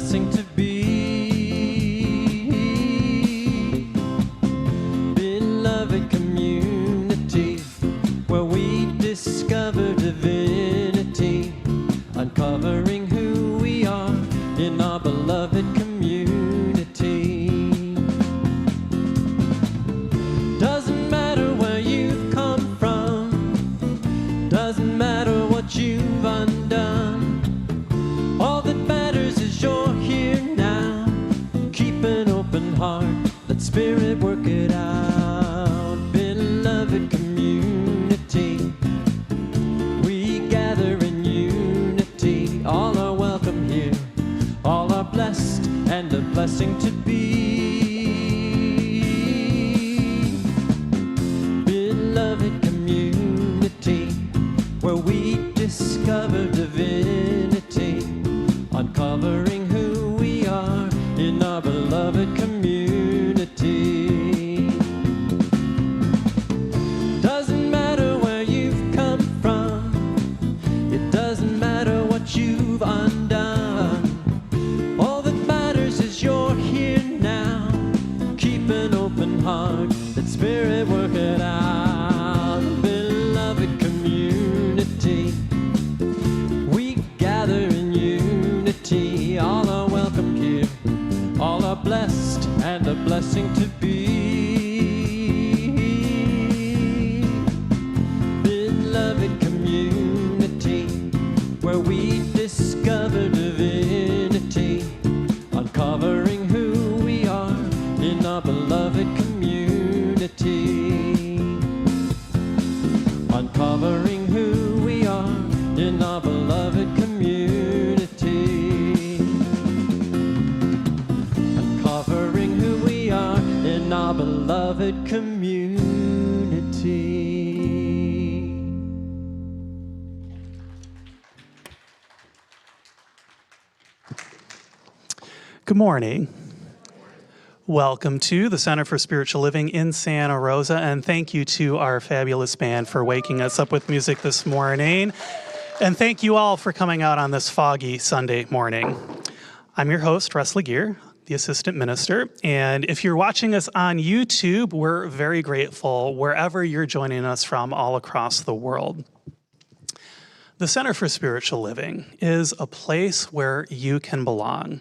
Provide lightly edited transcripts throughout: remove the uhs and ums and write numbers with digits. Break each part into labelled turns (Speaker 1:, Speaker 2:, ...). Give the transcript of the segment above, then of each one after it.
Speaker 1: blessing to be. Beloved community, where we discover divinity, uncovering who we are in our beloved community. Doesn't matter where you've come from, doesn't matter what you've undone, all that matters is you're here now. Keep an open heart, let Spirit work it out. Beloved community, we gather in unity. All are welcome here, all are blessed and a blessing to be. Beloved community, where we discover divinity, uncovering who we are in our beloved community. Doesn't matter where you've come from, it doesn't matter what you've undone, all that matters is you're here now. Keep an open heart, let Spirit work it out. Beloved community, we gather in unity. All are welcome here, all are blessed and a blessing to be. Beloved community, where we discover divinity, uncovering who we are in our beloved community. Uncovering who we are in our beloved community. Uncovering who we are in our beloved community.
Speaker 2: Good morning. Welcome to the Center for Spiritual Living in Santa Rosa, and thank you to our fabulous band for waking us up with music this morning. And thank you all for coming out on this foggy Sunday morning. I'm your host, Russ Laguerre, the assistant minister, and if you're watching us on YouTube, we're very grateful wherever you're joining us from all across the world. The Center for Spiritual Living is a place where you can belong.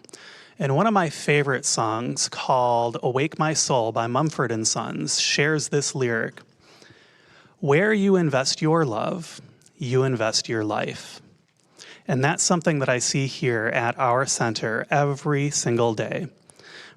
Speaker 2: And one of my favorite songs, called Awake My Soul by Mumford & Sons, shares this lyric: where you invest your love, you invest your life. And that's something that I see here at our center every single day.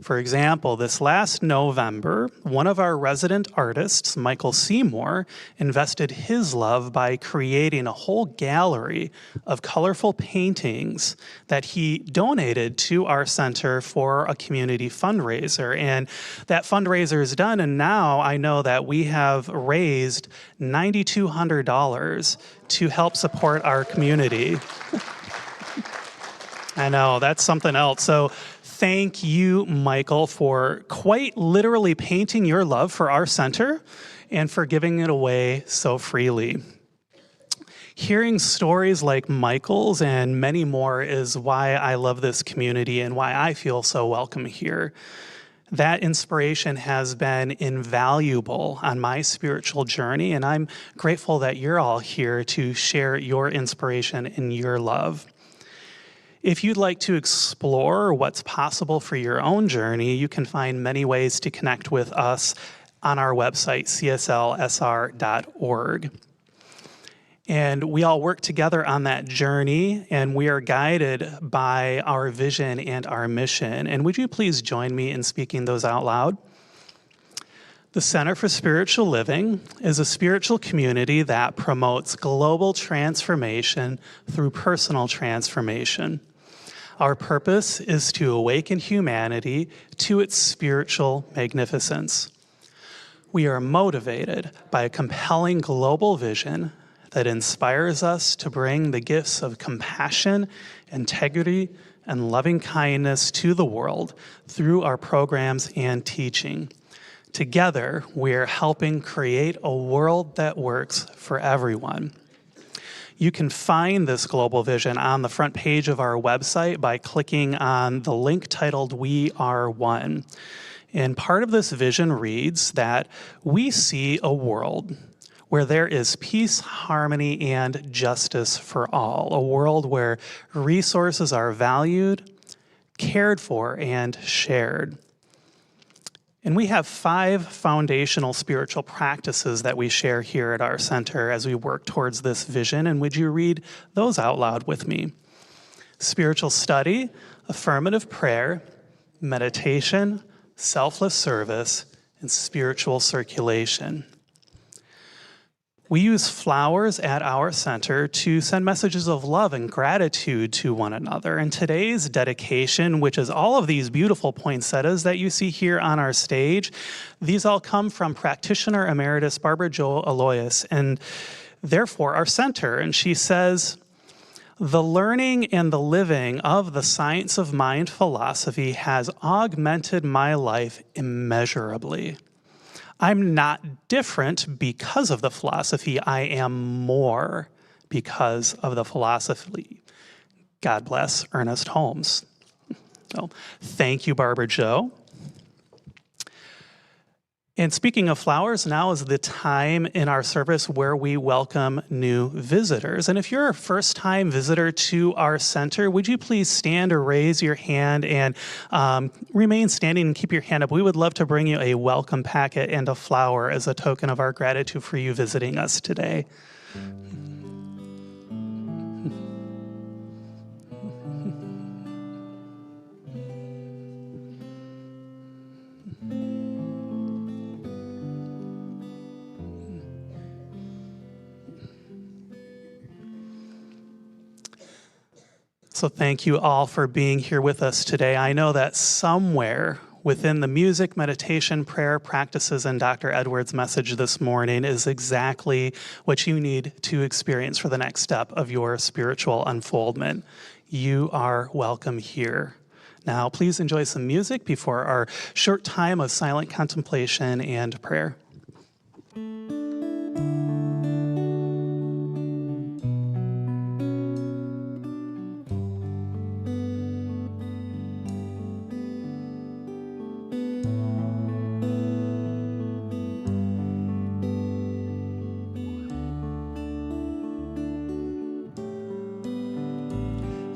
Speaker 2: For example, this last November, one of our resident artists, Michael Seymour, invested his love by creating a whole gallery of colorful paintings that he donated to our center for a community fundraiser. And that fundraiser is done, and now I know that we have raised $9,200 to help support our community. I know, that's something else. So thank you, Michael, for quite literally painting your love for our center and for giving it away so freely. Hearing stories like Michael's and many more is why I love this community and why I feel so welcome here. That inspiration has been invaluable on my spiritual journey, and I'm grateful that you're all here to share your inspiration and your love. If you'd like to explore what's possible for your own journey, you can find many ways to connect with us on our website, CSLSR.org. And we all work together on that journey, and we are guided by our vision and our mission. And would you please join me in speaking those out loud? The Center for Spiritual Living is a spiritual community that promotes global transformation through personal transformation. Our purpose is to awaken humanity to its spiritual magnificence. We are motivated by a compelling global vision that inspires us to bring the gifts of compassion, integrity, and loving kindness to the world through our programs and teaching. Together, we are helping create a world that works for everyone. You can find this global vision on the front page of our website by clicking on the link titled We Are One. And part of this vision reads that we see a world where there is peace, harmony, and justice for all, a world where resources are valued, cared for, and shared. And we have 5 foundational spiritual practices that we share here at our center as we work towards this vision. And would you read those out loud with me? Spiritual study, affirmative prayer, meditation, selfless service, and spiritual circulation. We use flowers at our center to send messages of love and gratitude to one another. And today's dedication, which is all of these beautiful poinsettias that you see here on our stage, these all come from practitioner emeritus Barbara Jo Aloyas, and therefore our center. And she says, "The learning and the living of the science of mind philosophy has augmented my life immeasurably. I'm not different because of the philosophy. I am more because of the philosophy." God bless Ernest Holmes. So, thank you, Barbara Jo. And speaking of flowers, now is the time in our service where we welcome new visitors. And if you're a first-time visitor to our center, would you please stand or raise your hand and remain standing and keep your hand up? We would love to bring you a welcome packet and a flower as a token of our gratitude for you visiting us today. So thank you all for being here with us today. I know that somewhere within the music, meditation, prayer practices, and Dr. Edwards' message this morning is exactly what you need to experience for the next step of your spiritual unfoldment. You are welcome here. Now, please enjoy some music before our short time of silent contemplation and prayer.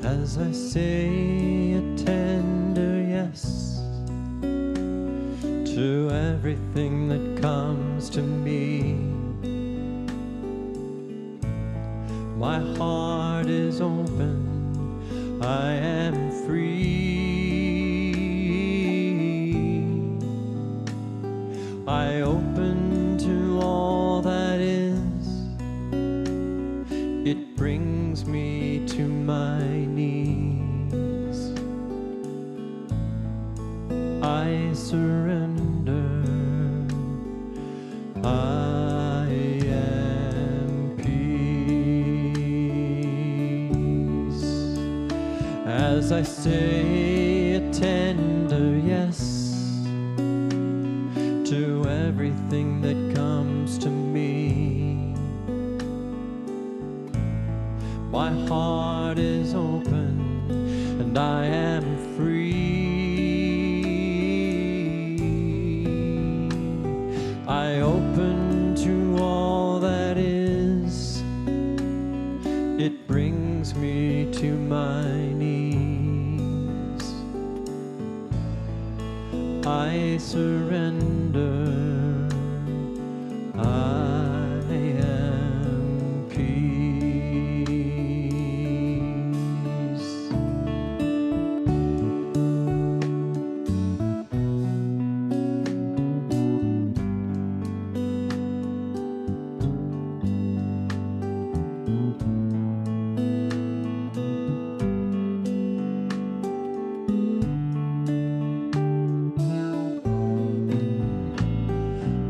Speaker 1: As I say a tender yes to everything that comes to me, my heart is open, I am free. I open to all that is, it brings me to my knees. I surrender, I am peace. As I say a tender yes to everything that comes to me, my heart is open and I am free. I open to all that is, it brings me to my knees. I surrender, I am peace.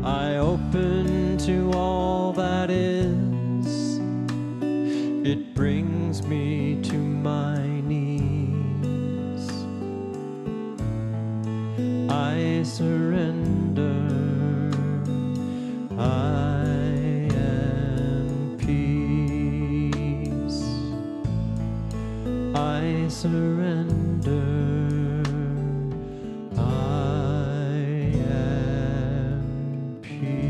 Speaker 1: I open to all that is, it brings me to my knees. I surrender, I am peace. surrender. I am peace.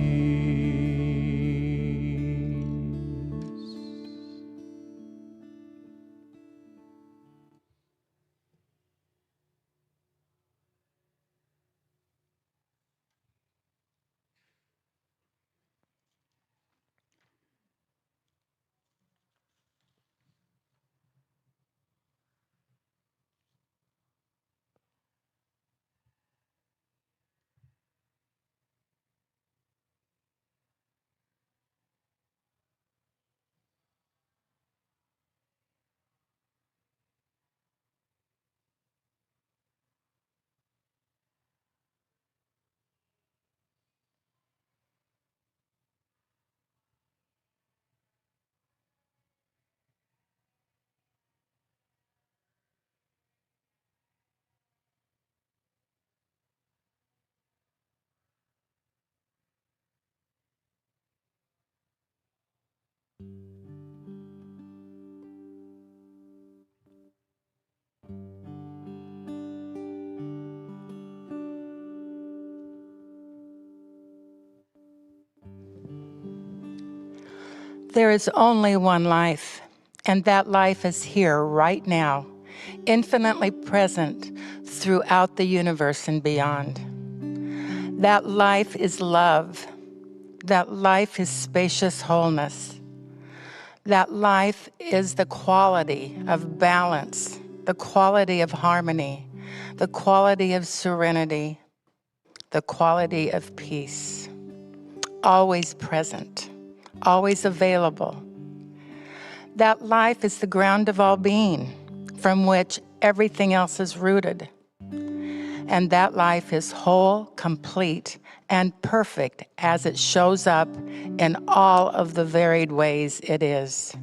Speaker 3: There is only one life, and that life is here right now, infinitely present throughout the universe and beyond. That life is love. That life is spacious wholeness. That life is the quality of balance, the quality of harmony, the quality of serenity, the quality of peace. Always present, always available. That life is the ground of all being, from which everything else is rooted. And that life is whole, complete, and perfect as it shows up in all of the varied ways it is.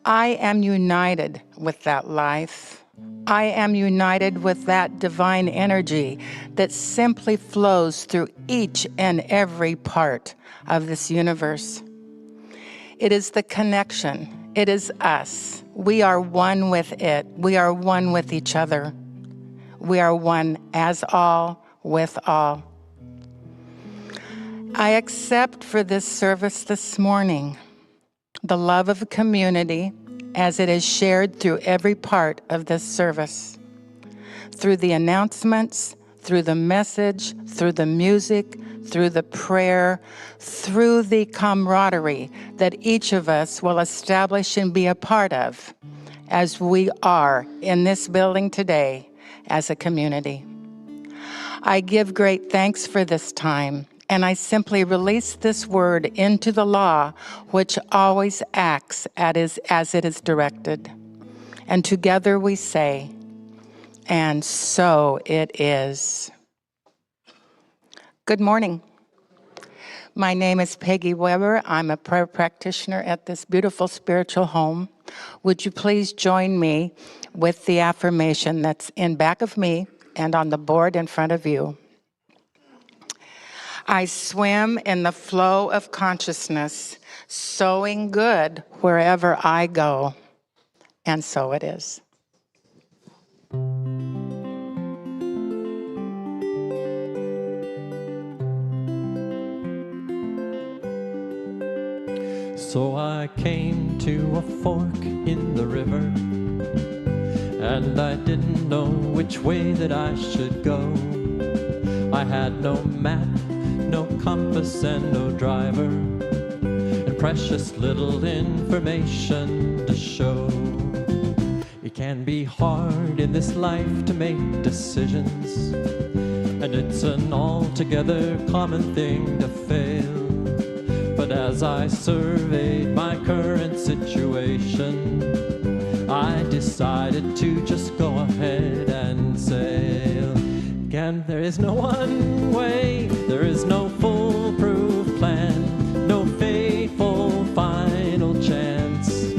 Speaker 3: I am united with that life. I am united with that divine energy that simply flows through each and every part of this universe. It is the connection. It is us. We are one with it. We are one with each other. We are one as all with all. I accept for this service this morning the love of a community as it is shared through every part of this service, through the announcements, through the message, through the music, through the prayer, through the camaraderie that each of us will establish and be a part of as we are in this building today as a community. I give great thanks for this time, and I simply release this word into the law, which always acts as it is directed. And together we say, and so it is. Good morning. My name is Peggy Weber. I'm a prayer practitioner at this beautiful spiritual home. Would you please join me with the affirmation that's in back of me and on the board in front of you. I swim in the flow of consciousness, sowing good wherever I go. And so it is.
Speaker 1: So I came to a fork in the river, and I didn't know which way that I should go. I had no map, no compass, and no driver, and precious little information to show. It can be hard in this life to make decisions, and it's an altogether common thing to fail. But as I surveyed my current situation, I decided to just go ahead and sail. Again, there is no one way, there is no foolproof plan, no fateful final chance.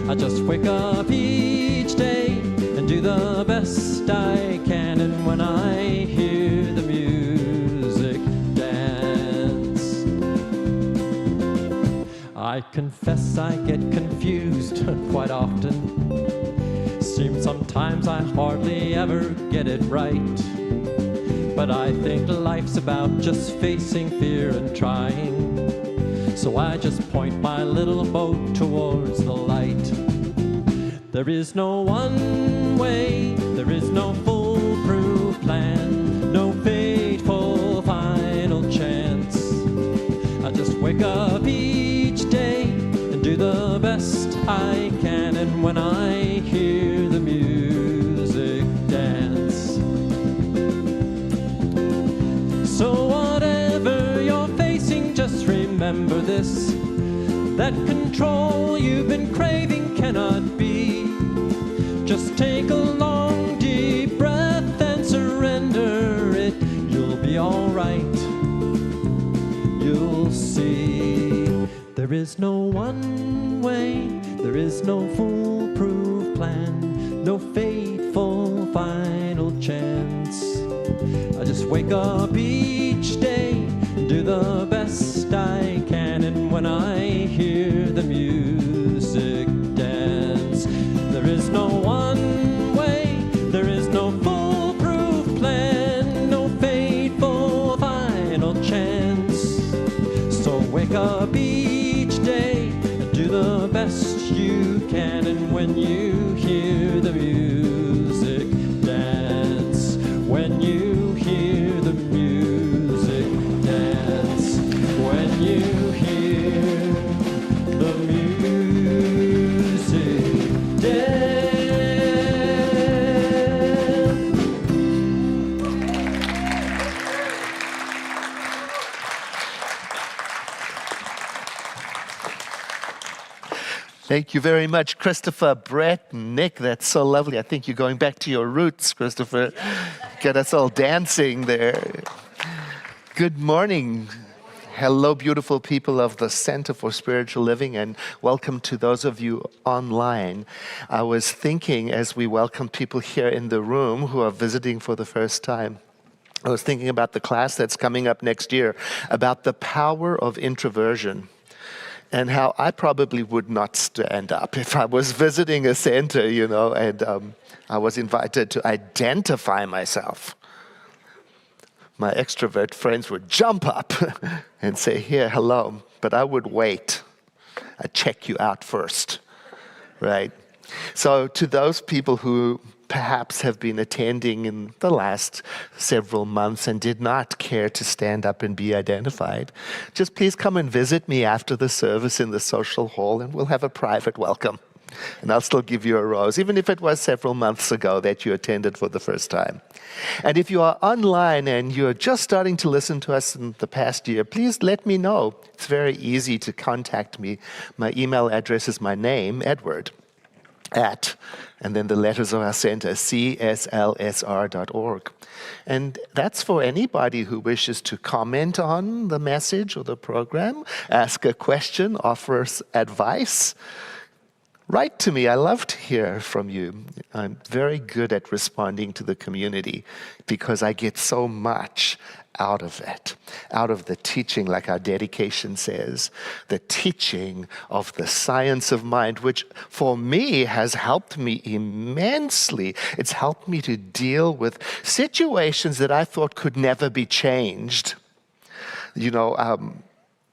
Speaker 1: I just wake up each day and do the best I can, and when I hear the music, dance. I confess I get confused quite often, Seems sometimes I hardly ever get it right. But I think life's about just facing fear and trying. So I just point my little boat towards the light. There is no one way, there is no foolproof plan, no fateful final chance. I just wake up each day and do the best I can, and when I hear the music, dance. So whatever you're facing, just remember this, that control you've been craving cannot be. Just take a long deep breath and surrender it. You'll be alright. You'll see. There is no one way, there is no foolproof plan, no fateful final chance. I just wake up each day and do the best I can, and when I hear the music, dance. There is no one way, there is no foolproof plan, no fateful final chance. So wake up each day and do the best you can, and when you hear the music, dance. When you hear the music, dance. When you hear the music, dance.
Speaker 4: Thank you very much, Christopher, Brett, Nick. That's so lovely. I think you're going back to your roots, Christopher. Get us all dancing there. Good morning. Hello, beautiful people of the Center for Spiritual Living, and welcome to those of you online. I was thinking as we welcome people here in the room who are visiting for the first time, I was thinking about the class that's coming up next year, about the power of introversion. And how I probably would not stand up if I was visiting a center, and I was invited to identify myself. My extrovert friends would jump up and say, "Here, hello," but I would wait. I'd check you out first, right? So to those people who perhaps have been attending in the last several months and did not care to stand up and be identified, just please come and visit me after the service in the social hall, and we'll have a private welcome. And I'll still give you a rose, even if it was several months ago that you attended for the first time. And if you are online and you're just starting to listen to us in the past year, please let me know. It's very easy to contact me. My email address is my name, Edward, and then the letters of our center, CSLSR.org. And that's for anybody who wishes to comment on the message or the program, ask a question, offer us advice. Write to me. I love to hear from you. I'm very good at responding to the community because I get so much out of it, out of the teaching, like our dedication says, the teaching of the science of mind, which for me has helped me immensely. It's helped me to deal with situations that I thought could never be changed.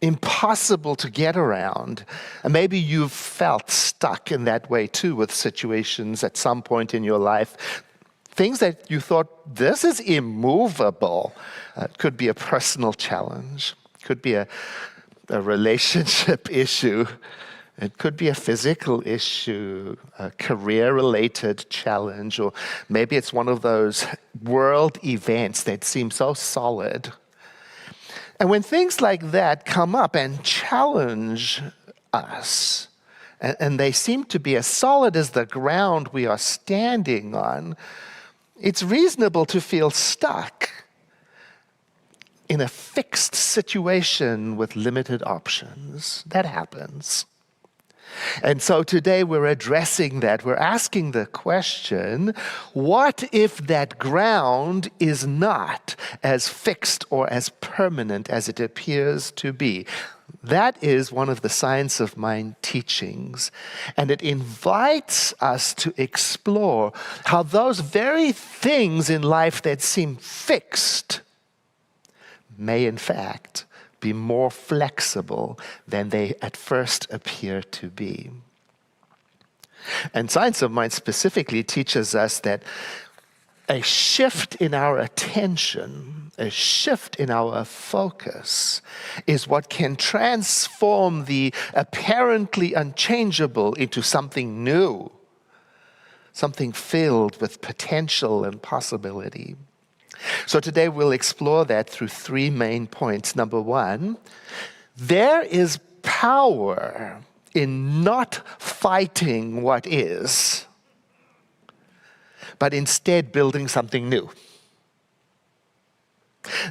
Speaker 4: Impossible to get around. And maybe you've felt stuck in that way too with situations at some point in your life. Things that you thought, this is immovable. It could be a personal challenge. It could be a relationship issue. It could be a physical issue, a career-related challenge, or maybe it's one of those world events that seem so solid. And when things like that come up and challenge us, and they seem to be as solid as the ground we are standing on, it's reasonable to feel stuck in a fixed situation with limited options. That happens. And so today we're addressing that. We're asking the question, what if that ground is not as fixed or as permanent as it appears to be? That is one of the Science of Mind teachings. And it invites us to explore how those very things in life that seem fixed may in fact be more flexible than they at first appear to be. And Science of Mind specifically teaches us that a shift in our attention, a shift in our focus, is what can transform the apparently unchangeable into something new, something filled with potential and possibility. So today we'll explore that through three main points. Number one, there is power in not fighting what is, but instead building something new.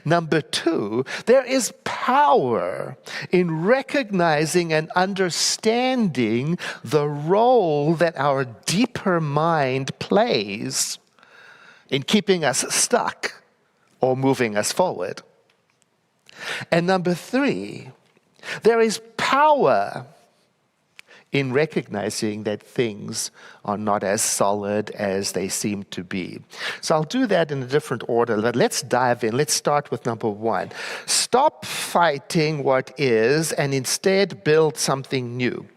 Speaker 4: Number two, there is power in recognizing and understanding the role that our deeper mind plays in keeping us stuck or moving us forward. And number three, there is power in recognizing that things are not as solid as they seem to be. So I'll do that in a different order, but let's dive in. Let's start with number one. Stop fighting what is and instead build something new.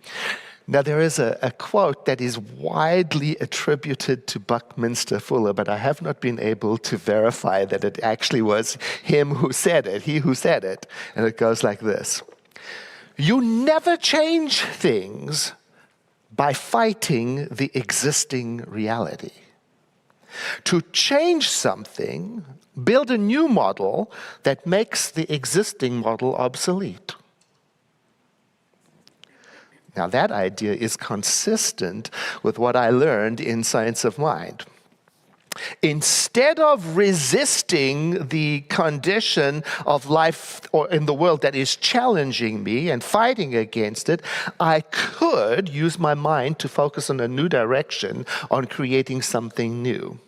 Speaker 4: Now, there is a quote that is widely attributed to Buckminster Fuller, but I have not been able to verify that it actually was him who said it, he who said it. And it goes like this: you never change things by fighting the existing reality. To change something, build a new model that makes the existing model obsolete. Now, that idea is consistent with what I learned in Science of Mind. Instead of resisting the condition of life or in the world that is challenging me and fighting against it, I could use my mind to focus on a new direction, on creating something new.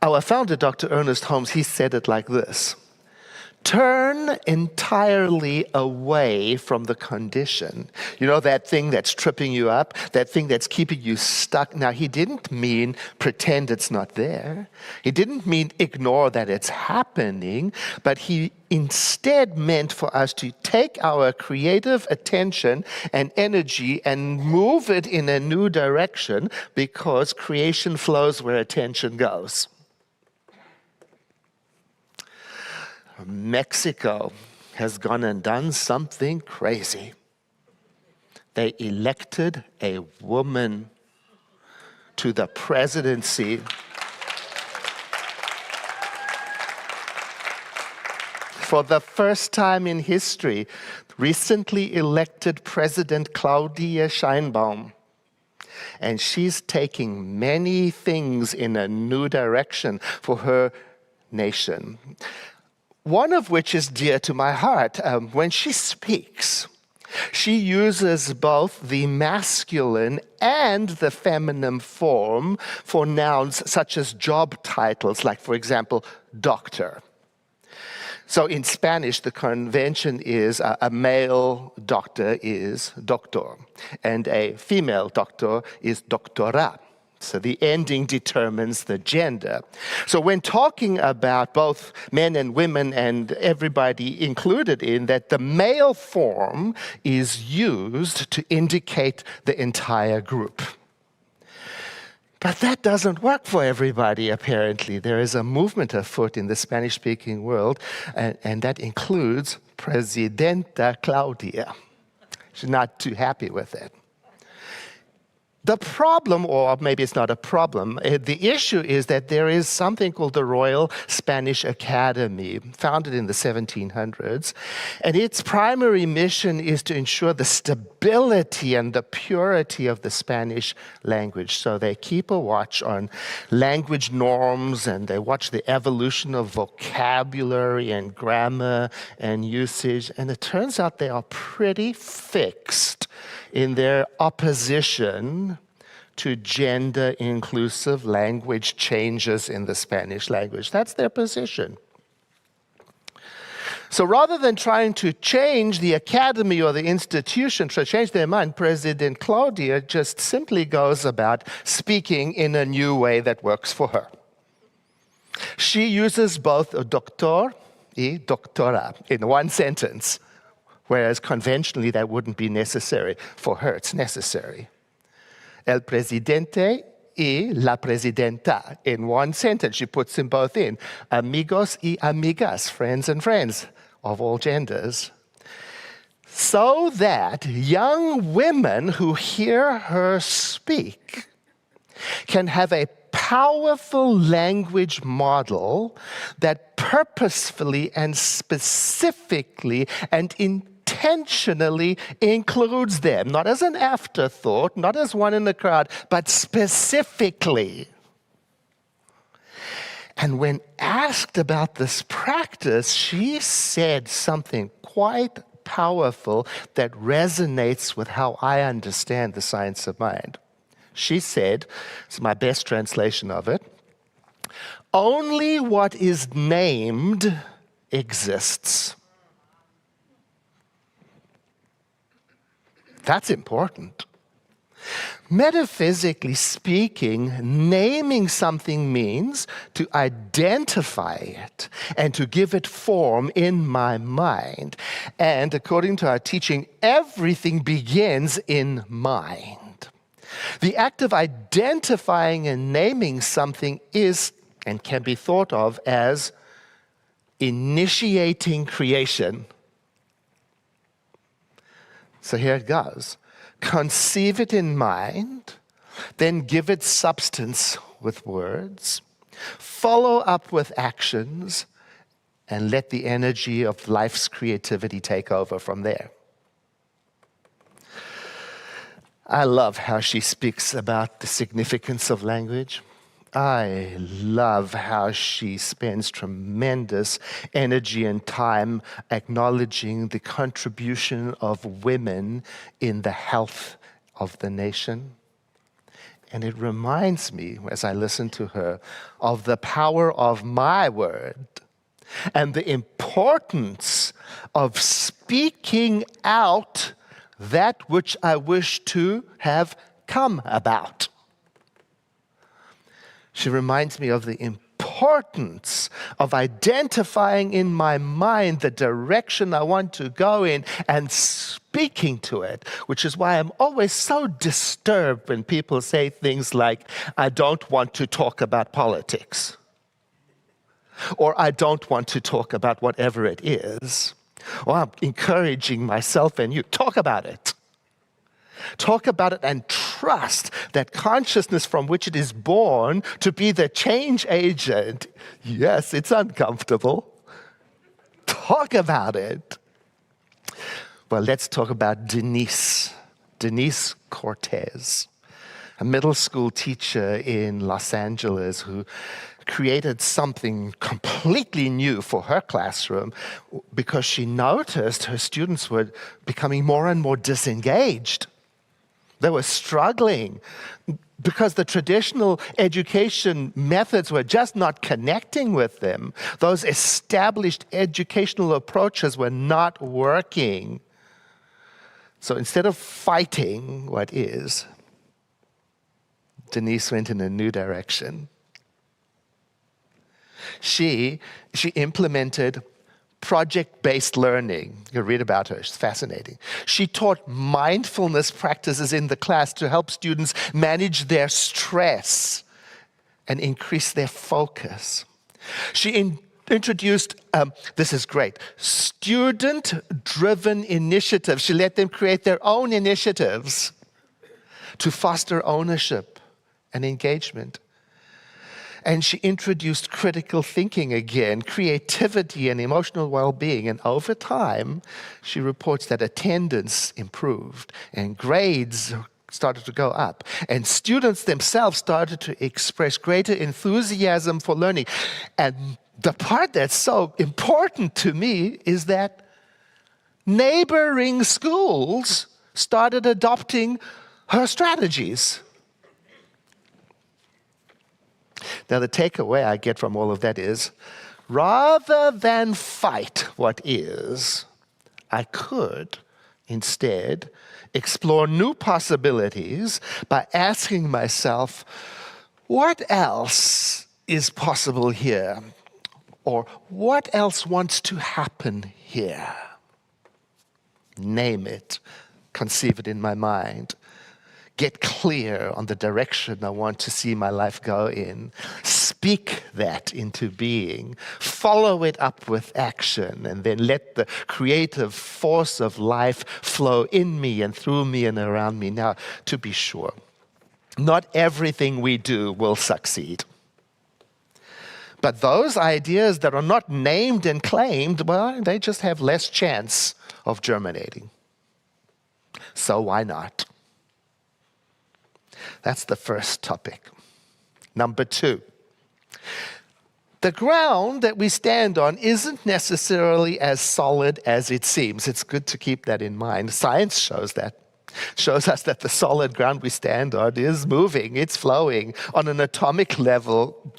Speaker 4: Our founder, Dr. Ernest Holmes, he said it like this: turn entirely away from the condition. You know, that thing that's tripping you up, that thing that's keeping you stuck. Now, he didn't mean pretend it's not there. He didn't mean ignore that it's happening, but he instead meant for us to take our creative attention and energy and move it in a new direction, because creation flows where attention goes. Mexico has gone and done something crazy. They elected a woman to the presidency. For the first time in history, recently elected President Claudia Sheinbaum. And she's taking many things in a new direction for her nation. One of which is dear to my heart. When she speaks, she uses both the masculine and the feminine form for nouns such as job titles, like, for example, doctor. So in Spanish, the convention is a male doctor is doctor, and a female doctor is doctora. So the ending determines the gender. So when talking about both men and women and everybody included in that, the male form is used to indicate the entire group. But that doesn't work for everybody, apparently. There is a movement afoot in the Spanish-speaking world, and that includes Presidenta Claudia. She's not too happy with it. The problem, or maybe it's not a problem, the issue is that there is something called the Royal Spanish Academy, founded in the 1700s, and its primary mission is to ensure the stability and the purity of the Spanish language. So they keep a watch on language norms, and they watch the evolution of vocabulary and grammar and usage, and it turns out they are pretty fixed in their opposition to gender-inclusive language changes in the Spanish language. That's their position. So rather than trying to change the academy or the institution, to change their mind, President Claudia just simply goes about speaking in a new way that works for her. She uses both a doctor y doctora in one sentence, whereas conventionally that wouldn't be necessary. For her, it's necessary. El presidente y la presidenta in one sentence. She puts them both in. Amigos y amigas, friends and friends of all genders. So that young women who hear her speak can have a powerful language model that purposefully and specifically and intentionally includes them, not as an afterthought, not as one in the crowd, but specifically. And when asked about this practice, she said something quite powerful that resonates with how I understand the science of mind. She said, it's my best translation of it, only what is named exists. That's important. Metaphysically speaking, naming something means to identify it and to give it form in my mind. And according to our teaching, everything begins in mind. The act of identifying and naming something is and can be thought of as initiating creation. So here it goes. Conceive it in mind, then give it substance with words, follow up with actions, and let the energy of life's creativity take over from there. I love how she speaks about the significance of language. I love how she spends tremendous energy and time acknowledging the contribution of women in the health of the nation. And it reminds me, as I listen to her, of the power of my word and the importance of speaking out that which I wish to have come about. She reminds me of the importance of identifying in my mind the direction I want to go in and speaking to it, which is why I'm always so disturbed when people say things like, I don't want to talk about politics, or I don't want to talk about whatever it is. Or I'm encouraging myself and you, talk about it. Talk about it and trust that consciousness from which it is born to be the change agent. Yes, it's uncomfortable. Talk about it. Well, let's talk about Denise Cortez, a middle school teacher in Los Angeles who created something completely new for her classroom because she noticed her students were becoming more and more disengaged. They were struggling because the traditional education methods were just not connecting with them. Those established educational approaches were not working. So instead of fighting what is, Denise went in a new direction. She implemented project-based learning. You can read about her. She's fascinating. She taught mindfulness practices in the class to help students manage their stress and increase their focus. She introduced, this is great, student-driven initiatives. She let them create their own initiatives to foster ownership and engagement. And she introduced critical thinking again, creativity and emotional well-being. And over time, she reports that attendance improved and grades started to go up. And students themselves started to express greater enthusiasm for learning. And the part that's so important to me is that neighboring schools started adopting her strategies. Now, the takeaway I get from all of that is, rather than fight what is, I could instead explore new possibilities by asking myself, what else is possible here? Or what else wants to happen here? Name it, conceive it in my mind. Get clear on the direction I want to see my life go in. Speak that into being. Follow it up with action, and then let the creative force of life flow in me and through me and around me. Now, to be sure, not everything we do will succeed. But those ideas that are not named and claimed, well, they just have less chance of germinating. So why not? That's the first topic. Number 2. The ground that we stand on isn't necessarily as solid as it seems. It's good to keep that in mind. Science shows that. Shows us that the solid ground we stand on is moving, it's flowing on an atomic level,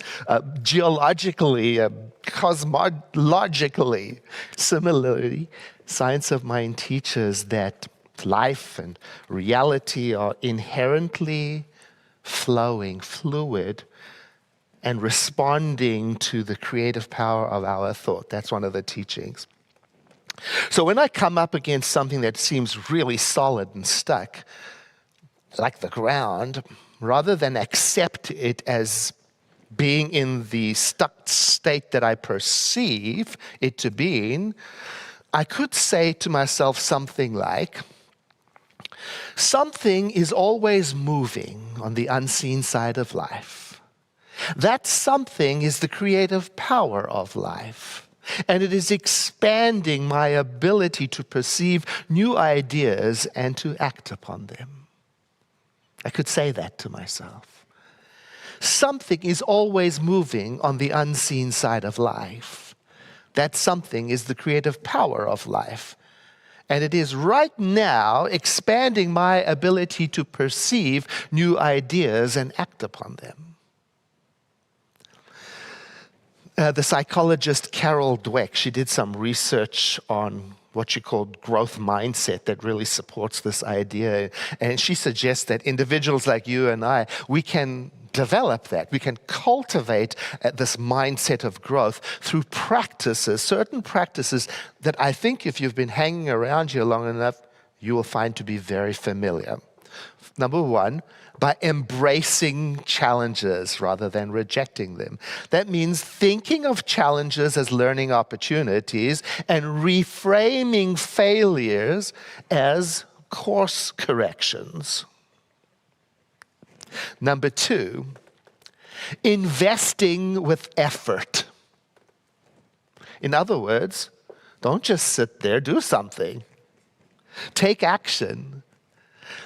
Speaker 4: geologically, cosmologically. Similarly, science of mind teaches that life and reality are inherently flowing, fluid, and responding to the creative power of our thought. That's one of the teachings. So when I come up against something that seems really solid and stuck, like the ground, rather than accept it as being in the stuck state that I perceive it to be in, I could say to myself something like, something is always moving on the unseen side of life. That something is the creative power of life. And it is expanding my ability to perceive new ideas and to act upon them. I could say that to myself. Something is always moving on the unseen side of life. That something is the creative power of life. And it is right now expanding my ability to perceive new ideas and act upon them. The psychologist Carol Dweck, she did some research on what she called growth mindset that really supports this idea. And she suggests that individuals like you and I, we can develop that. We can cultivate this mindset of growth through practices, certain practices that I think if you've been hanging around here long enough, you will find to be very familiar. Number 1, by embracing challenges rather than rejecting them. That means thinking of challenges as learning opportunities and reframing failures as course corrections. Number 2, investing with effort. In other words, don't just sit there, do something. Take action.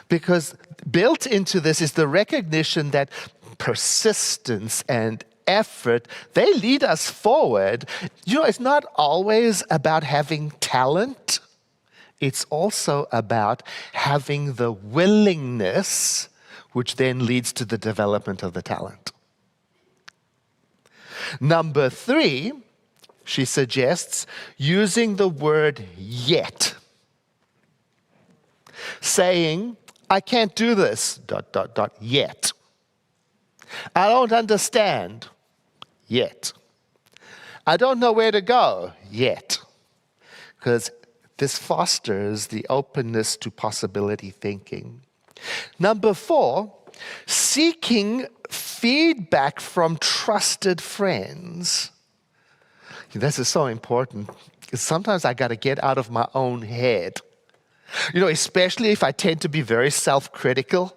Speaker 4: Because built into this is the recognition that persistence and effort, they lead us forward. You know, it's not always about having talent. It's also about having the willingness, which then leads to the development of the talent. Number 3, she suggests using the word yet. Saying, I can't do this, ... yet. I don't understand, yet. I don't know where to go, yet. Because this fosters the openness to possibility thinking. Number 4, seeking feedback from trusted friends. This is so important, because sometimes I got to get out of my own head. You know, especially if I tend to be very self-critical.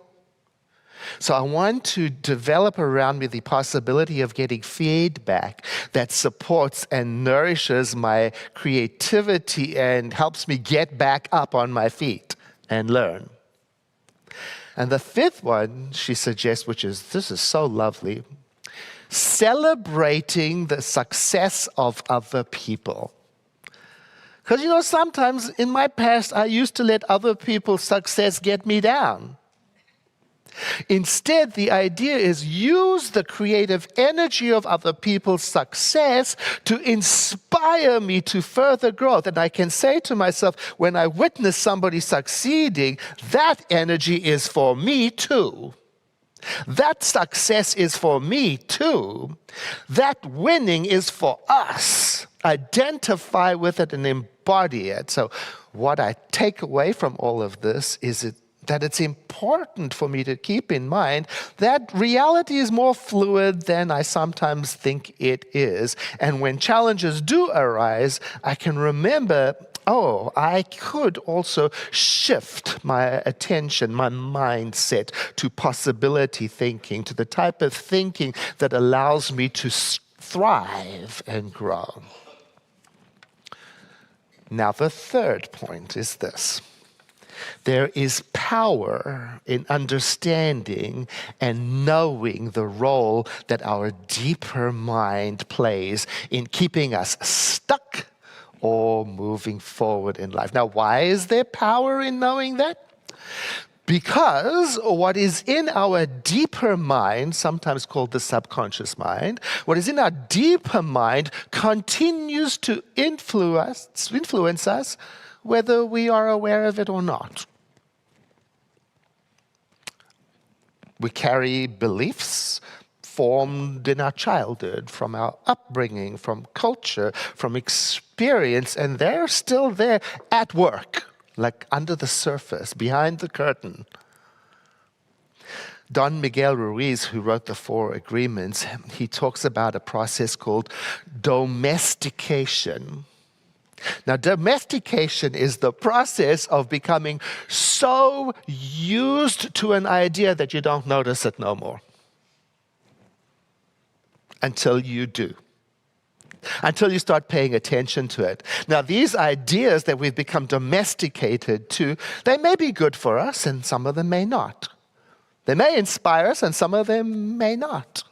Speaker 4: So I want to develop around me the possibility of getting feedback that supports and nourishes my creativity and helps me get back up on my feet and learn. And the 5th one she suggests, this is so lovely, celebrating the success of other people. Because, sometimes in my past, I used to let other people's success get me down. Instead, the idea is use the creative energy of other people's success to inspire me to further growth. And I can say to myself, when I witness somebody succeeding, that energy is for me too. That success is for me too. That winning is for us. Identify with it and embody it. So what I take away from all of this is that it's important for me to keep in mind that reality is more fluid than I sometimes think it is. And when challenges do arise, I can remember, I could also shift my attention, my mindset to possibility thinking, to the type of thinking that allows me to thrive and grow. Now, the third point is this. There is power in understanding and knowing the role that our deeper mind plays in keeping us stuck or moving forward in life. Now, why is there power in knowing that? Because what is in our deeper mind, sometimes called the subconscious mind, what is in our deeper mind continues to influence us whether we are aware of it or not. We carry beliefs formed in our childhood, from our upbringing, from culture, from experience, and they're still there at work, like under the surface, behind the curtain. Don Miguel Ruiz, who wrote the 4 Agreements, he talks about a process called domestication. Now, domestication is the process of becoming so used to an idea that you don't notice it no more. Until you do. Until you start paying attention to it. Now, these ideas that we've become domesticated to, they may be good for us and some of them may not. They may inspire us and some of them may not.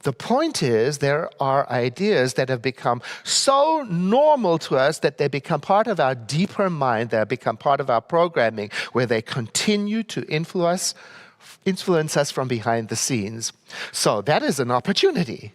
Speaker 4: The point is, there are ideas that have become so normal to us that they become part of our deeper mind, they become part of our programming, where they continue to influence us from behind the scenes. So that is an opportunity.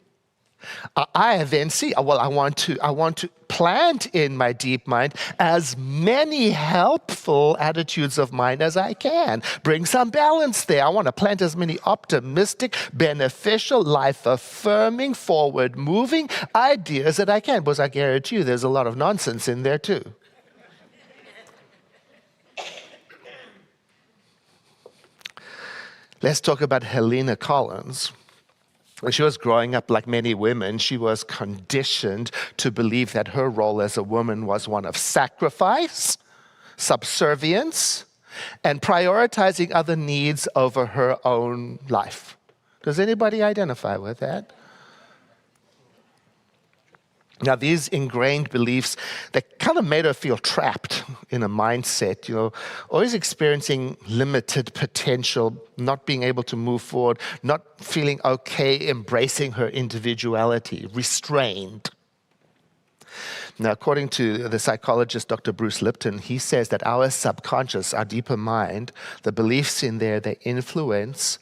Speaker 4: I then see, I want to plant in my deep mind as many helpful attitudes of mine as I can. Bring some balance there. I want to plant as many optimistic, beneficial, life-affirming, forward-moving ideas that I can, because I guarantee you there's a lot of nonsense in there too. Let's talk about Helena Collins. When she was growing up, like many women, she was conditioned to believe that her role as a woman was one of sacrifice, subservience, and prioritizing other needs over her own life. Does anybody identify with that? Now, these ingrained beliefs, they kind of made her feel trapped in a mindset, always experiencing limited potential, not being able to move forward, not feeling okay, embracing her individuality, restrained. Now, according to the psychologist Dr. Bruce Lipton, he says that our subconscious, our deeper mind, the beliefs in there, they influence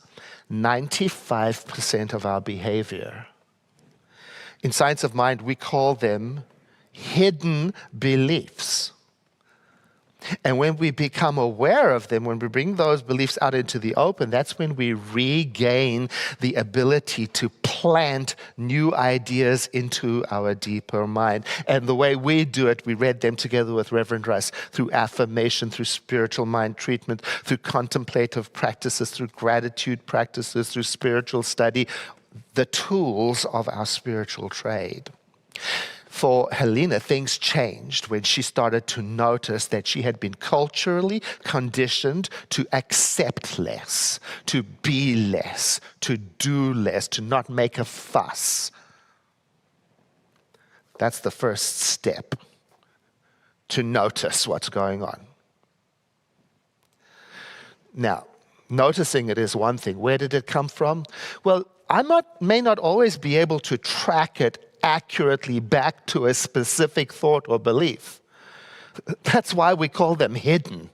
Speaker 4: 95% of our behavior. In Science of Mind, we call them hidden beliefs. And when we become aware of them, when we bring those beliefs out into the open, that's when we regain the ability to plant new ideas into our deeper mind. And the way we do it, we read them together with Reverend Russ, through affirmation, through spiritual mind treatment, through contemplative practices, through gratitude practices, through spiritual study, the tools of our spiritual trade. For Helena, things changed when she started to notice that she had been culturally conditioned to accept less, to be less, to do less, to not make a fuss. That's the first step, to notice what's going on. Now, noticing it is one thing. Where did it come from? Well, I may not always be able to track it accurately back to a specific thought or belief. That's why we call them hidden.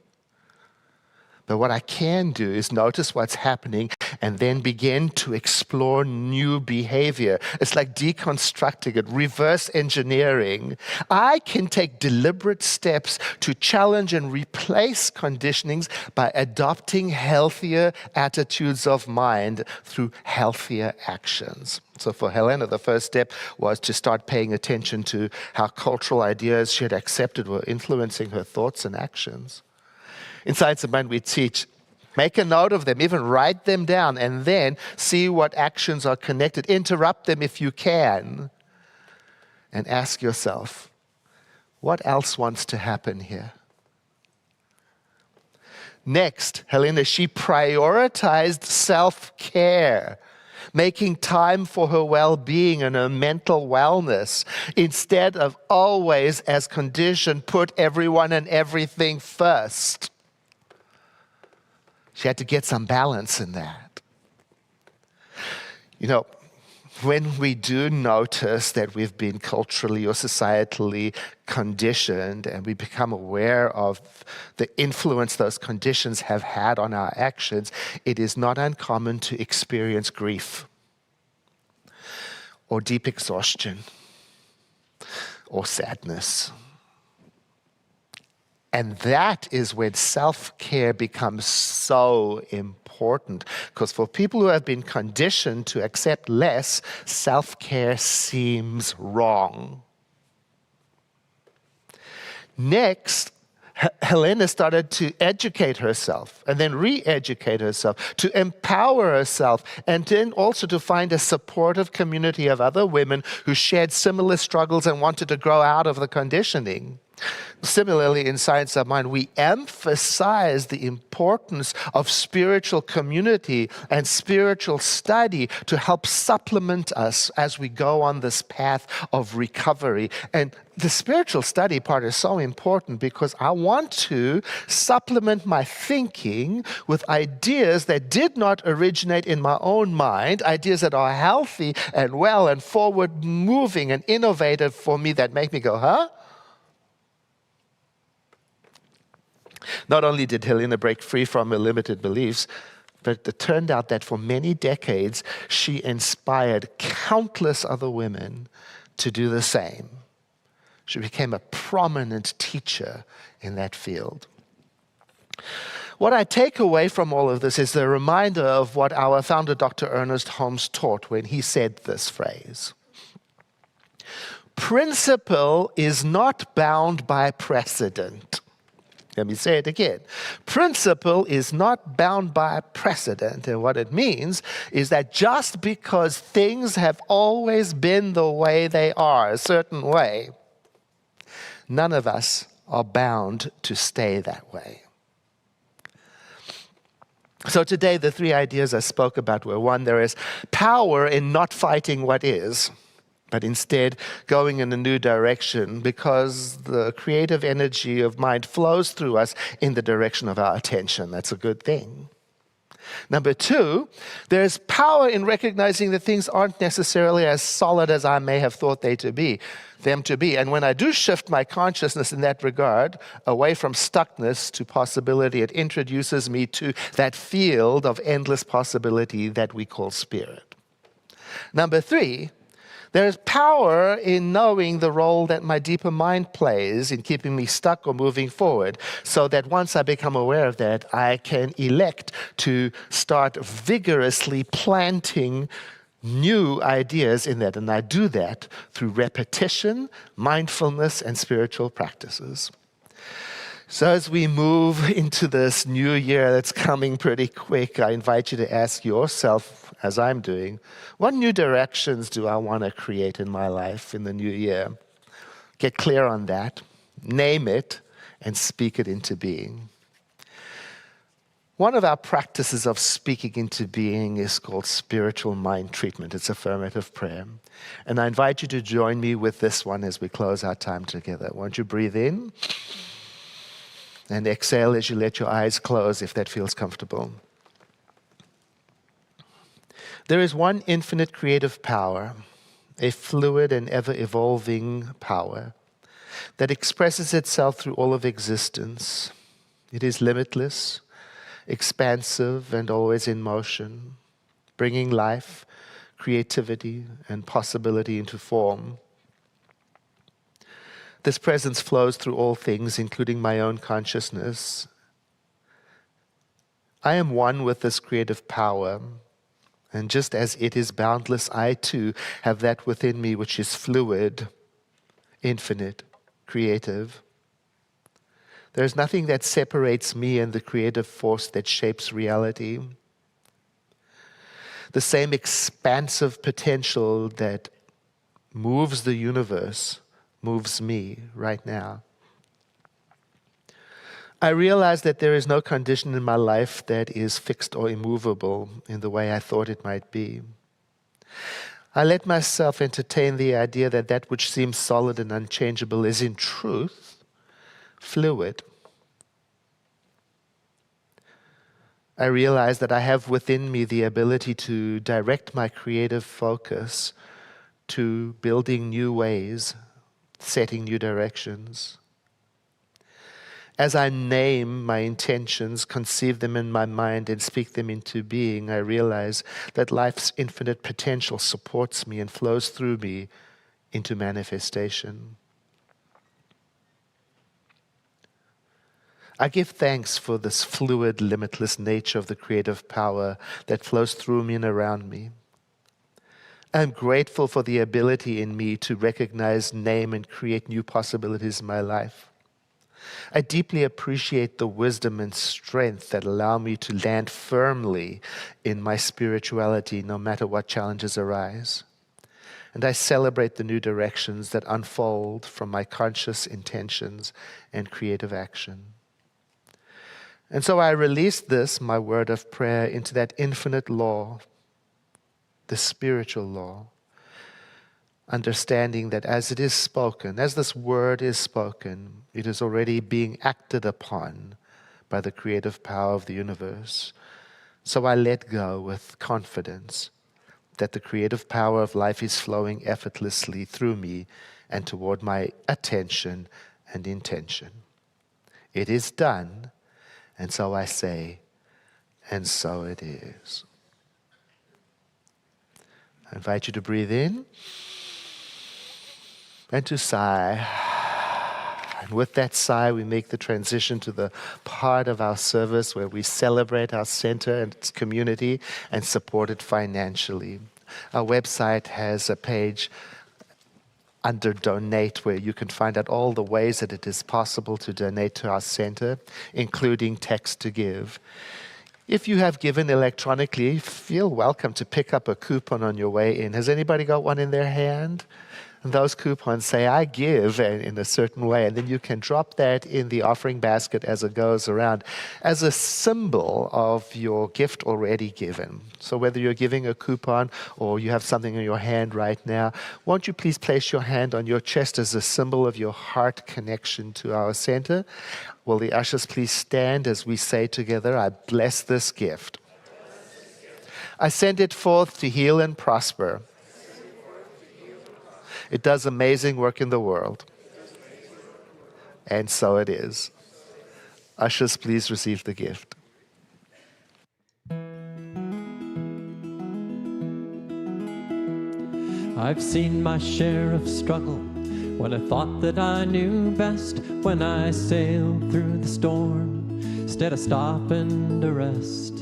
Speaker 4: But what I can do is notice what's happening and then begin to explore new behavior. It's like deconstructing it, reverse engineering. I can take deliberate steps to challenge and replace conditionings by adopting healthier attitudes of mind through healthier actions. So for Helena, the first step was to start paying attention to how cultural ideas she had accepted were influencing her thoughts and actions. In Science of Mind, we teach, make a note of them, even write them down, and then see what actions are connected. Interrupt them if you can. And ask yourself, what else wants to happen here? Next, Helena, she prioritized self-care, making time for her well-being and her mental wellness, instead of always, as conditioned, put everyone and everything first. She had to get some balance in that. You know, when we do notice that we've been culturally or societally conditioned and we become aware of the influence those conditions have had on our actions, it is not uncommon to experience grief or deep exhaustion or sadness. And that is when self-care becomes so important. Because for people who have been conditioned to accept less, self-care seems wrong. Next, Helena started to educate herself and then re-educate herself, to empower herself, and then also to find a supportive community of other women who shared similar struggles and wanted to grow out of the conditioning. Similarly, in Science of Mind, we emphasize the importance of spiritual community and spiritual study to help supplement us as we go on this path of recovery. And the spiritual study part is so important because I want to supplement my thinking with ideas that did not originate in my own mind, ideas that are healthy and well and forward-moving and innovative for me that make me go, huh? Not only did Helena break free from her limited beliefs, but it turned out that for many decades, she inspired countless other women to do the same. She became a prominent teacher in that field. What I take away from all of this is the reminder of what our founder, Dr. Ernest Holmes, taught when he said this phrase: principle is not bound by precedent. Let me say it again. Principle is not bound by precedent. And what it means is that just because things have always been the way they are, a certain way, none of us are bound to stay that way. So today, the three ideas I spoke about were: one, there is power in not fighting what is, but instead going in a new direction, because the creative energy of mind flows through us in the direction of our attention. That's a good thing. Number two, there's power in recognizing that things aren't necessarily as solid as I may have thought them to be. And when I do shift my consciousness in that regard, away from stuckness to possibility, it introduces me to that field of endless possibility that we call spirit. Number three, there's power in knowing the role that my deeper mind plays in keeping me stuck or moving forward, so that once I become aware of that, I can elect to start vigorously planting new ideas in that. And I do that through repetition, mindfulness, and spiritual practices. So as we move into this new year that's coming pretty quick, I invite you to ask yourself, as I'm doing, what new directions do I want to create in my life in the new year? Get clear on that, name it, and speak it into being. One of our practices of speaking into being is called spiritual mind treatment. It's affirmative prayer. And I invite you to join me with this one as we close our time together. Won't you breathe in? And exhale as you let your eyes close, if that feels comfortable. There is one infinite creative power, a fluid and ever-evolving power that expresses itself through all of existence. It is limitless, expansive, and always in motion, bringing life, creativity, and possibility into form. This presence flows through all things, including my own consciousness. I am one with this creative power, and just as it is boundless, I too have that within me which is fluid, infinite, creative. There is nothing that separates me and the creative force that shapes reality. The same expansive potential that moves the universe moves me right now. I realize that there is no condition in my life that is fixed or immovable in the way I thought it might be. I let myself entertain the idea that that which seems solid and unchangeable is in truth fluid. I realize that I have within me the ability to direct my creative focus to building new ways, setting new directions. As I name my intentions, conceive them in my mind, and speak them into being, I realize that life's infinite potential supports me and flows through me into manifestation. I give thanks for this fluid, limitless nature of the creative power that flows through me and around me. I'm grateful for the ability in me to recognize, name, and create new possibilities in my life. I deeply appreciate the wisdom and strength that allow me to land firmly in my spirituality no matter what challenges arise. And I celebrate the new directions that unfold from my conscious intentions and creative action. And so I release this, my word of prayer, into that infinite law, the spiritual law, understanding that as it is spoken, as this word is spoken, it is already being acted upon by the creative power of the universe. So I let go with confidence that the creative power of life is flowing effortlessly through me and toward my attention and intention. It is done, and so I say, and so it is. I invite you to breathe in and to sigh. And with that sigh, we make the transition to the part of our service where we celebrate our center and its community and support it financially. Our website has a page under Donate where you can find out all the ways that it is possible to donate to our center, including text to give. If you have given electronically, feel welcome to pick up a coupon on your way in. Has anybody got one in their hand? And those coupons say, I give in a certain way. And then you can drop that in the offering basket as it goes around as a symbol of your gift already given. So whether you're giving a coupon or you have something in your hand right now, won't you please place your hand on your chest as a symbol of your heart connection to our center? Will the ushers please stand as we say together, I bless this gift. I send it forth to heal and prosper. It does amazing work in the world. And so it is. Ushers, please receive the gift.
Speaker 1: I've seen my share of struggle when I thought that I knew best, when I sailed through the storm instead of stopping to rest.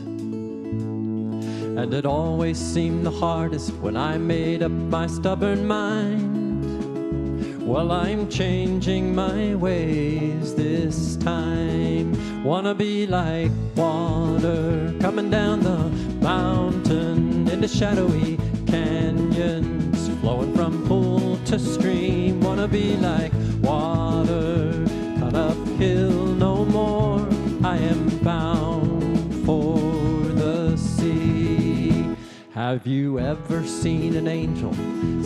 Speaker 1: And it always seemed the hardest when I made up my stubborn mind. Well, I'm changing my ways this time. Wanna be like water coming down the mountain into shadowy canyons, flowing from pool to stream. Wanna be like water, not uphill no more. I am bound for the sea. Have you ever seen an angel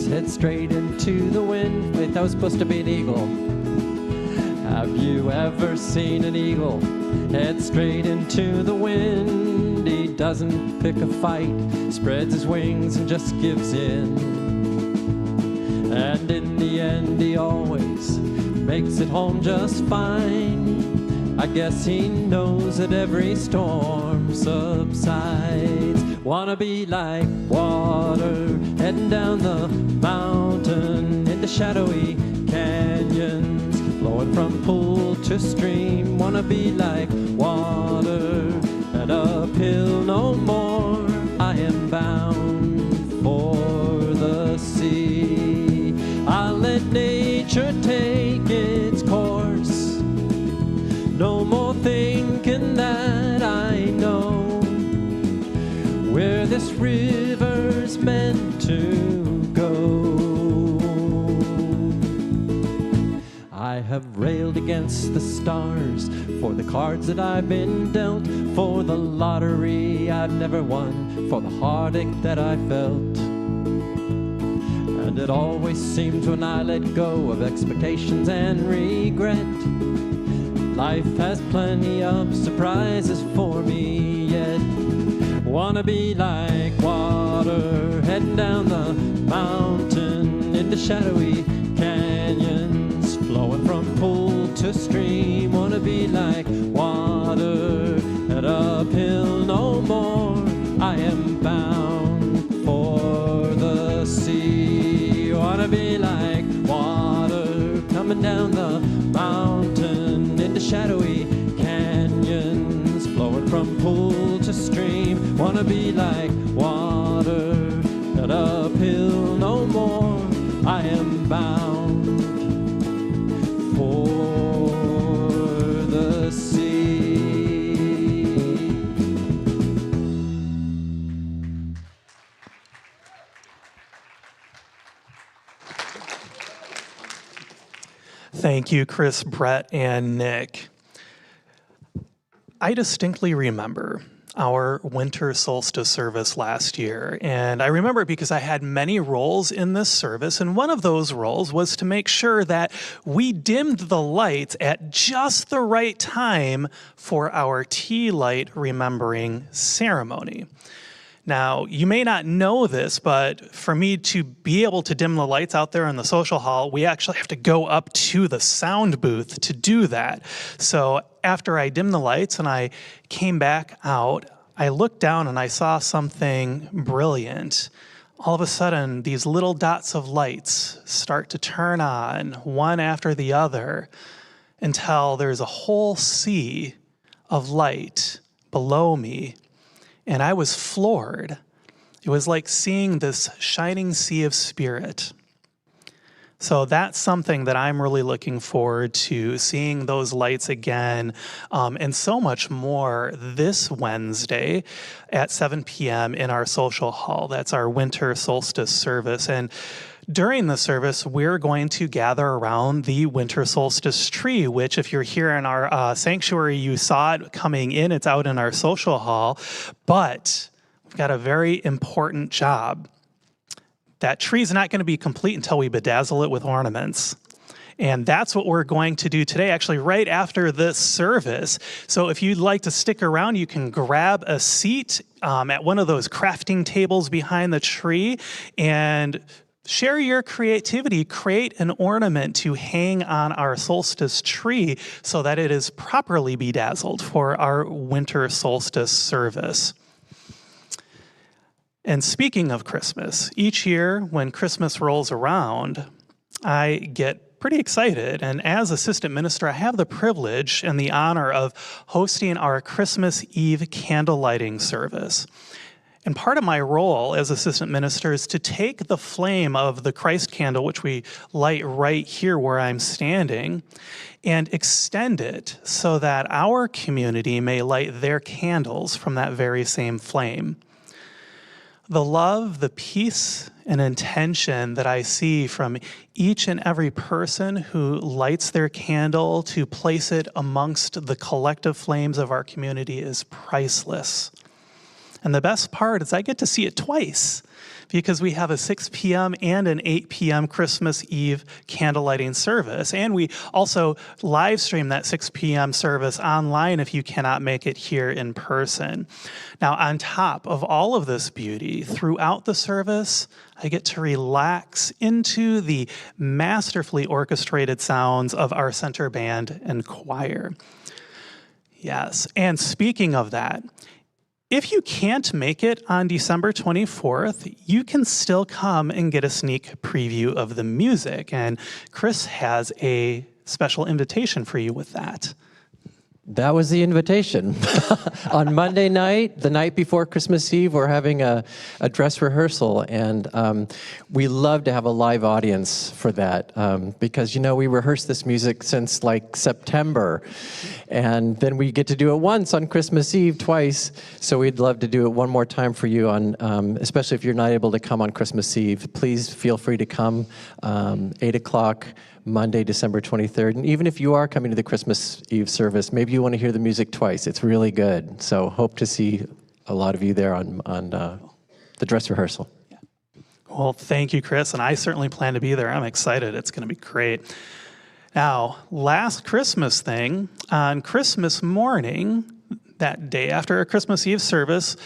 Speaker 1: head straight into the wind? Wait, that was supposed to be an eagle. Have you ever seen an eagle head straight into the wind? He doesn't pick a fight, spreads his wings and just gives in. And in the end he always makes it home just fine. I guess he knows that every storm subsides. Wanna be like water heading down the mountain into shadowy canyons, flowing from pool to stream. Wanna be like water and uphill no more. I am bound for the sea. I'll let nature take its course. No more thinking that I know where this river's meant to go. I have railed against the stars for the cards that I've been dealt, for the lottery I've never won, for the heartache that I felt. And it always seemed when I let go of expectations and regret, life has plenty of surprises for me yet. Wanna be like water heading down the mountain into shadowy canyons, flowing from pool to stream. Wanna be like water and uphill no more. I am bound for the sea. Wanna be like water coming down the mountain into shadowy canyons, flowing from pool to stream. Wanna be like water and uphill no more. I am bound for the sea.
Speaker 2: Thank you, Chris, Brett, and Nick. I distinctly remember our winter solstice service last year, and I remember it because I had many roles in this service, and one of those roles was to make sure that we dimmed the lights at just the right time for our tea light remembering ceremony. Now, you may not know this, but for me to be able to dim the lights out there in the social hall, we actually have to go up to the sound booth to do that. So after I dimmed the lights and I came back out, I looked down and I saw something brilliant. All of a sudden, these little dots of lights start to turn on, one after the other, until there's a whole sea of light below me. And I was floored. It was like seeing this shining sea of spirit. So that's something that I'm really looking forward to, seeing those lights again, and so much more this Wednesday at 7 p.m. in our social hall. That's our winter solstice service. And during the service, we're going to gather around the winter solstice tree, which if you're here in our sanctuary, you saw it coming in. It's out in our social hall. But we've got a very important job. That tree's not going to be complete until we bedazzle it with ornaments. And that's what we're going to do today, actually right after this service. So if you'd like to stick around, you can grab a seat at one of those crafting tables behind the tree and share your creativity. Create an ornament to hang on our solstice tree so that it is properly bedazzled for our winter solstice service. And speaking of Christmas, each year when Christmas rolls around, I get pretty excited. And as assistant minister, I have the privilege and the honor of hosting our Christmas Eve candle lighting service. And part of my role as assistant minister is to take the flame of the Christ candle, which we light right here where I'm standing, and extend it so that our community may light their candles from that very same flame. The love, the peace, and intention that I see from each and every person who lights their candle to place it amongst the collective flames of our community is priceless. And the best part is I get to see it twice, because we have a 6 p.m. and an 8 p.m. Christmas Eve candlelighting service. And we also live stream that 6 p.m. service online if you cannot make it here in person. Now, on top of all of this beauty, throughout the service, I get to relax into the masterfully orchestrated sounds of our center band and choir. Yes, and speaking of that, if you can't make it on December 24th, you can still come and get a sneak preview of the music. And Chris has a special invitation for you with that.
Speaker 5: That was the invitation. On Monday night, the night before Christmas Eve, we're having a dress rehearsal, and we love to have a live audience for that because, you know, we rehearse this music since like September, and then we get to do it once on Christmas Eve, twice, so we'd love to do it one more time for you, on, especially if you're not able to come on Christmas Eve. Please feel free to come, 8 o'clock, Monday, December 23rd. And even if you are coming to the Christmas Eve service, maybe you want to hear the music twice. It's really good. So hope to see a lot of you there on the dress rehearsal.
Speaker 2: Yeah. Well, thank you, Chris. And I certainly plan to be there. I'm excited. It's going to be great. Now, last Christmas thing, on Christmas morning, that day after our Christmas Eve service,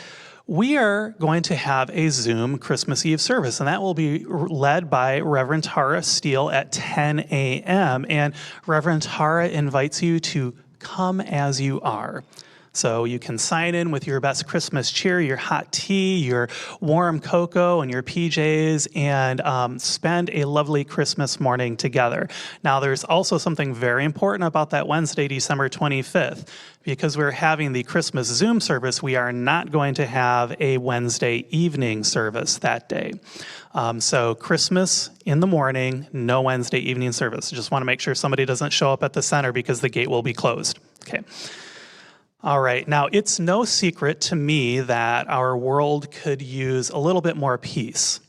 Speaker 2: we are going to have a Zoom Christmas Eve service, and that will be led by Reverend Tara Steele at 10 a.m. And Reverend Tara invites you to come as you are. So you can sign in with your best Christmas cheer, your hot tea, your warm cocoa, and your PJs, and spend a lovely Christmas morning together. Now, there's also something very important about that Wednesday, December 25th. Because we're having the Christmas Zoom service, we are not going to have a Wednesday evening service that day. So Christmas in the morning, no Wednesday evening service. Just want to make sure somebody doesn't show up at the center because the gate will be closed. Okay. All right, now it's no secret to me that our world could use a little bit more peace.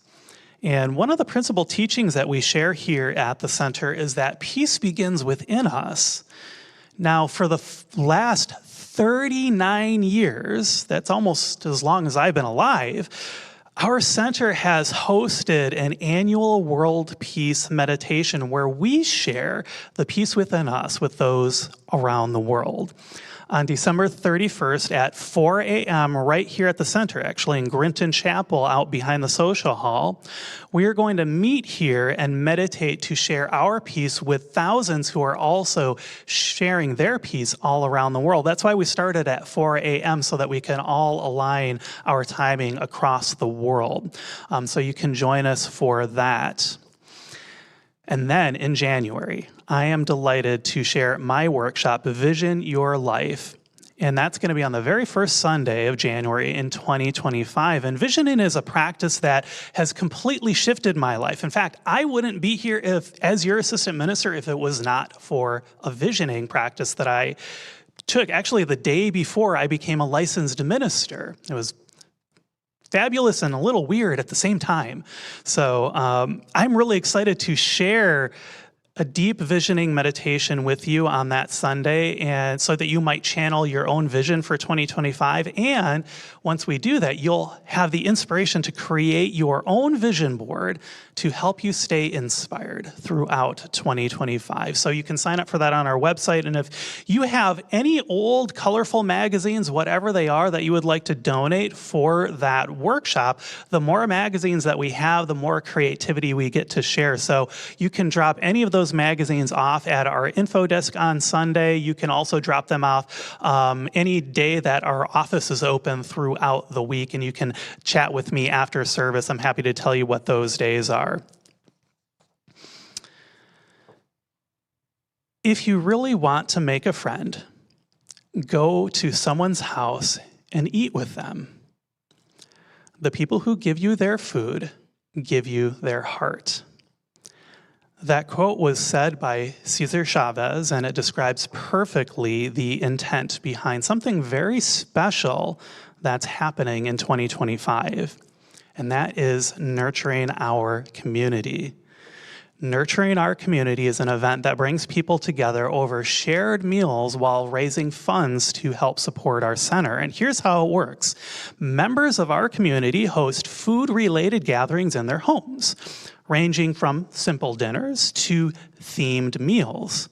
Speaker 2: And one of the principal teachings that we share here at the center is that peace begins within us. Now, for the last 39 years, that's almost as long as I've been alive, our center has hosted an annual World Peace Meditation where we share the peace within us with those around the world. On December 31st at 4 a.m. right here at the center, actually in Grinton Chapel out behind the social hall, we are going to meet here and meditate to share our peace with thousands who are also sharing their peace all around the world. That's why we started at 4 a.m. so that we can all align our timing across the world. So you can join us for that. And then in January, I am delighted to share my workshop, Vision Your Life. And that's going to be on the very first Sunday of January in 2025. And visioning is a practice that has completely shifted my life. In fact, I wouldn't be here as your assistant minister if it was not for a visioning practice that I took. Actually, the day before I became a licensed minister. It was fabulous and a little weird at the same time. So I'm really excited to share a deep visioning meditation with you on that Sunday, and so that you might channel your own vision for 2025. And once we do that, you'll have the inspiration to create your own vision board to help you stay inspired throughout 2025. So you can sign up for that on our website. And if you have any old colorful magazines, whatever they are, that you would like to donate for that workshop, the more magazines that we have, the more creativity we get to share. So you can drop any of those magazines off at our info desk on Sunday. You can also drop them off any day that our office is open throughout the week, and you can chat with me after service. I'm happy to tell you what those days are. If you really want to make a friend, go to someone's house and eat with them. The people who give you their food give you their heart. That quote was said by Cesar Chavez, and it describes perfectly the intent behind something very special that's happening in 2025, and that is nurturing our community. Nurturing Our Community is an event that brings people together over shared meals while raising funds to help support our center. And here's how it works. Members of our community host food-related gatherings in their homes, ranging from simple dinners to themed meals.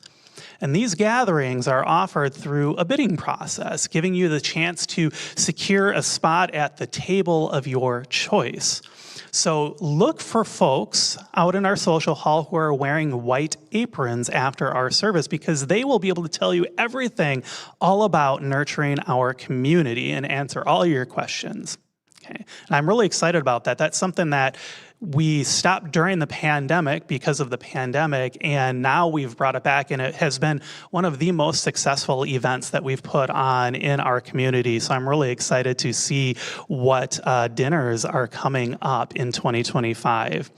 Speaker 2: And these gatherings are offered through a bidding process, giving you the chance to secure a spot at the table of your choice. So look for folks out in our social hall who are wearing white aprons after our service, because they will be able to tell you everything all about nurturing our community and answer all your questions. Okay. And I'm really excited about that. That's something that we stopped during the pandemic because of the pandemic, and now we've brought it back, and it has been one of the most successful events that we've put on in our community. So I'm really excited to see what dinners are coming up in 2025.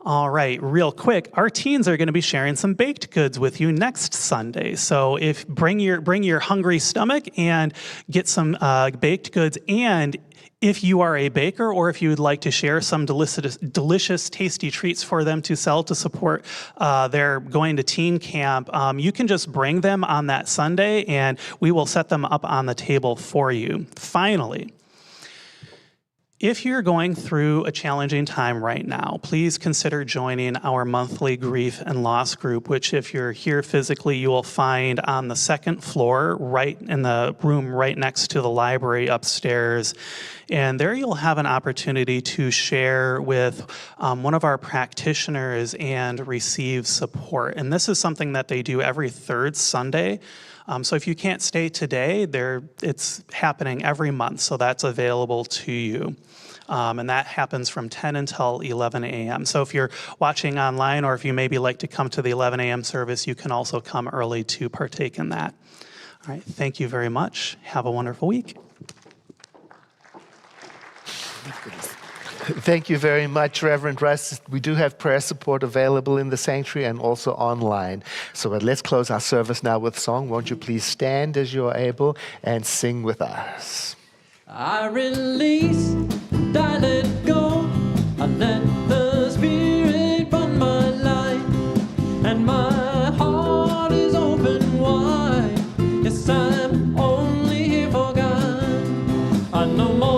Speaker 2: All right, real quick, our teens are going to be sharing some baked goods with you next Sunday. So bring your hungry stomach and get some baked goods. And if you are a baker, or if you would like to share some delicious, tasty treats for them to sell to support their going to teen camp, you can just bring them on that Sunday, and we will set them up on the table for you. Finally, if you're going through a challenging time right now, please consider joining our monthly grief and loss group, which, if you're here physically, you will find on the second floor, right in the room right next to the library upstairs. And there you'll have an opportunity to share with one of our practitioners and receive support. And this is something that they do every third Sunday. So if you can't stay today, it's happening every month, so that's available to you. And that happens from 10 until 11 a.m. So if you're watching online, or if you maybe like to come to the 11 a.m. service, you can also come early to partake in that. All right, thank you very much. Have a wonderful week.
Speaker 4: Thank you very much, Reverend Russ. We do have prayer support available in the sanctuary and also online. So let's close our service now with song. Won't you please stand as you are able and sing with us?
Speaker 1: I release and I let go. I let the Spirit run my life, and my heart is open wide. Yes, I'm only here for God. I no more